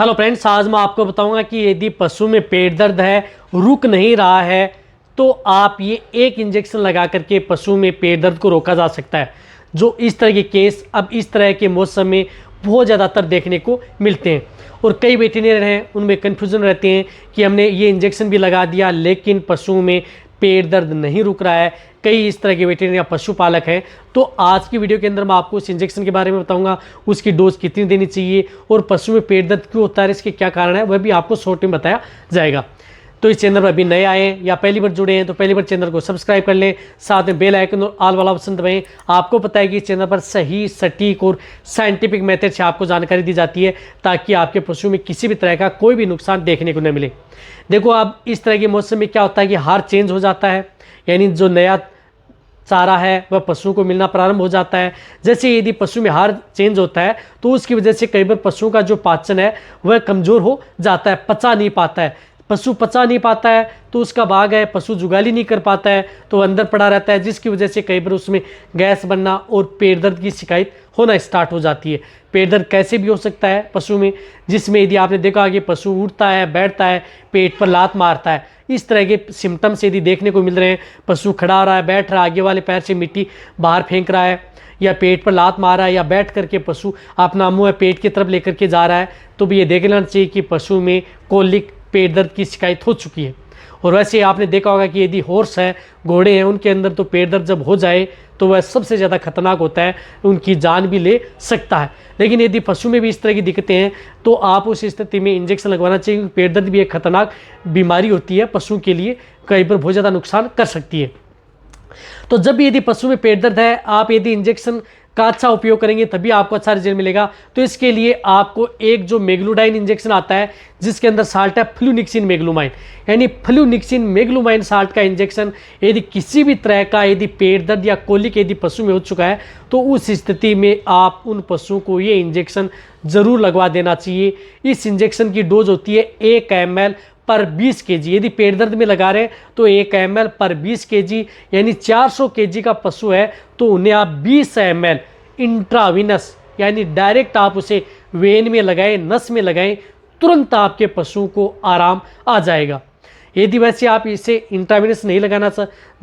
Hello friends, आज मैं आपको बताऊंगा कि यदि पशु में पेट दर्द है, रुक नहीं रहा है, तो आप ये एक इंजेक्शन लगा करके पशु में पेट दर्द को रोका जा सकता है। जो इस तरह के केस अब इस तरह के मौसम में बहुत ज़्यादातर देखने को मिलते हैं और कई वेटरनरी हैं उनमें कन्फ्यूज़न रहते हैं कि हमने ये इंजेक्शन भी लगा दिया लेकिन पशुओं में पेट दर्द नहीं रुक रहा है। कई इस तरह के वेटरनरी या पशुपालक हैं। तो आज की वीडियो के अंदर मैं आपको उस इंजेक्शन के बारे में बताऊंगा, उसकी डोज कितनी देनी चाहिए और पशु में पेट दर्द क्यों होता है, इसके क्या कारण है, वह भी आपको शॉर्ट में बताया जाएगा। तो इस चैनल पर अभी नए आए हैं या पहली बार जुड़े हैं तो पहली बार चैनल को सब्सक्राइब कर लें, साथ में बेल आइकन और ऑल वाला ऑप्शन दबाएं। आपको पता है कि इस चैनल पर सही, सटीक और साइंटिफिक मेथड से आपको जानकारी दी जाती है ताकि आपके पशु में किसी भी तरह का कोई भी नुकसान देखने को न मिले। देखो, अब इस तरह के मौसम में क्या होता है कि हार चेंज हो जाता है, यानी जो नया चारा है वह पशुओं को मिलना प्रारंभ हो जाता है। जैसे यदि पशु में हार चेंज होता है तो उसकी वजह से कई बार पशुओं का जो पाचन है वह कमज़ोर हो जाता है, पचा नहीं पाता है। पशु पचा नहीं पाता है तो उसका भाग है, पशु जुगाली नहीं कर पाता है तो अंदर पड़ा रहता है, जिसकी वजह से कई बार उसमें गैस बनना और पेट दर्द की शिकायत होना स्टार्ट हो जाती है। पेट दर्द कैसे भी हो सकता है पशु में, जिसमें यदि आपने देखा कि पशु उठता है, बैठता है, पेट पर लात मारता है, इस तरह के सिम्टम्स यदि देखने को मिल रहे हैं, पशु खड़ा हो रहा है, बैठ रहा है, आगे वाले पैर से मिट्टी बाहर फेंक रहा है या पेट पर लात मार रहा है या बैठ करके पशु अपना मुँह पेट की तरफ लेकर के जा रहा है, तो भी ये देख लेना चाहिए कि पशु में कोलिक पेट दर्द की शिकायत हो चुकी है। और वैसे आपने देखा होगा कि यदि हॉर्स है, घोड़े हैं, उनके अंदर तो पेट दर्द जब हो जाए तो वह सबसे ज़्यादा खतरनाक होता है, उनकी जान भी ले सकता है। लेकिन यदि पशु में भी इस तरह की दिक्कतें हैं तो आप उस स्थिति में इंजेक्शन लगवाना चाहिए, क्योंकि पेट दर्द भी एक खतरनाक बीमारी होती है, पशु के लिए कई बार बहुत ज़्यादा नुकसान कर सकती है। तो जब भी यदि पशु में पेट दर्द है, आप यदि इंजेक्शन का अच्छा उपयोग करेंगे तभी आपको अच्छा रिजल्ट मिलेगा। तो इसके लिए आपको एक जो मेग्लूडाइन इंजेक्शन आता है जिसके अंदर साल्ट है फ्लूनिक्सिन मेग्लूमाइन, यानी फ्लूनिक्सिन मेग्लूमाइन साल्ट का इंजेक्शन यदि किसी भी तरह का यदि पेट दर्द या कोलिक यदि पशु में हो चुका है तो उस स्थिति में आप उन पशुओं को ये इंजेक्शन ज़रूर लगवा देना चाहिए। इस इंजेक्शन की डोज होती है 1 ml पर 20 kg। यदि पेट दर्द में लगा रहे हैं तो 1 ml पर 20 kg, यानी 400 kg का पशु है तो उन्हें आप 20 ml इंट्राविनस यानी डायरेक्ट आप उसे वेन में लगाएं, नस में लगाएं, तुरंत आपके पशु को आराम आ जाएगा। यदि वैसे आप इसे इंट्राविनस नहीं लगाना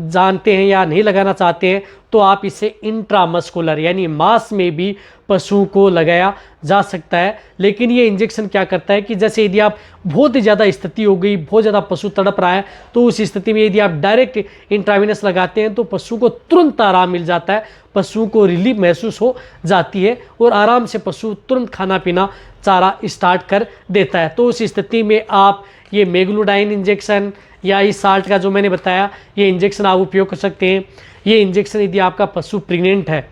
जानते हैं या नहीं लगाना चाहते हैं तो आप इसे इंट्रामस्कुलर यानी मांस में भी पशु को लगाया जा सकता है। लेकिन ये इंजेक्शन क्या करता है कि जैसे यदि आप बहुत ही ज़्यादा स्थिति हो गई, बहुत ज़्यादा पशु तड़प रहा है, तो उस स्थिति में यदि आप डायरेक्ट इंट्राविनस लगाते हैं तो पशु को तुरंत आराम मिल जाता है, पशु को रिलीफ महसूस हो जाती है और आराम से पशु तुरंत खाना पीना चारा स्टार्ट कर देता है। तो उस स्थिति में आप ये मेग्लूडाइन इंजेक्शन या इस साल्ट का जो मैंने बताया ये इंजेक्शन आप उपयोग कर सकते हैं। ये इंजेक्शन यदि आपका पशु प्रेग्नेंट है,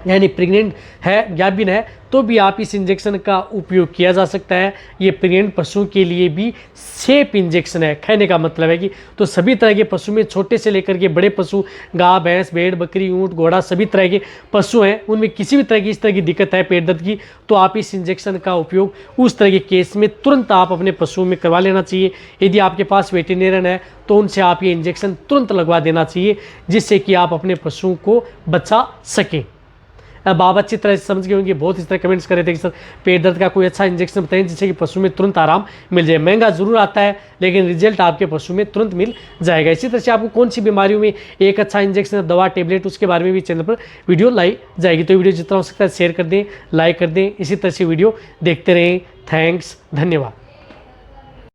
यानी प्रेग्नेंट है या भी है, तो भी आप इस इंजेक्शन का उपयोग किया जा सकता है। ये प्रेग्नेंट पशु के लिए भी सेफ इंजेक्शन है, कहने का मतलब है कि तो सभी तरह के पशु में, छोटे से लेकर के बड़े पशु, गाय, भैंस, भेड़, बकरी, ऊँट, घोड़ा, सभी तरह के पशु हैं, उनमें किसी भी तरह की इस तरह की दिक्कत है पेट दर्द की, तो आप इस इंजेक्शन का उपयोग उस तरह के केस में तुरंत आप अपने पशुओं में करवा लेना चाहिए। यदि आपके पास वेटरनरियन है तो उनसे आप ये इंजेक्शन तुरंत लगवा देना चाहिए, जिससे कि आप अपने पशुओं को बचा सकें। अब आप अच्छी तरह से समझ गए होंगे, बहुत इस तरह कमेंट्स कर रहे थे कि सर पेट दर्द का कोई अच्छा इंजेक्शन बताएं जिससे कि पशु में तुरंत आराम मिल जाए। महंगा जरूर आता है लेकिन रिजल्ट आपके पशु में तुरंत मिल जाएगा। इसी तरह से आपको कौन सी बीमारियों में एक अच्छा इंजेक्शन, दवा, टेबलेट, उसके बारे में भी चैनल पर वीडियो लाई जाएगी। तो वीडियो जितना हो सकता है शेयर कर दें, लाइक कर दें, इसी तरह से वीडियो देखते रहें। थैंक्स, धन्यवाद।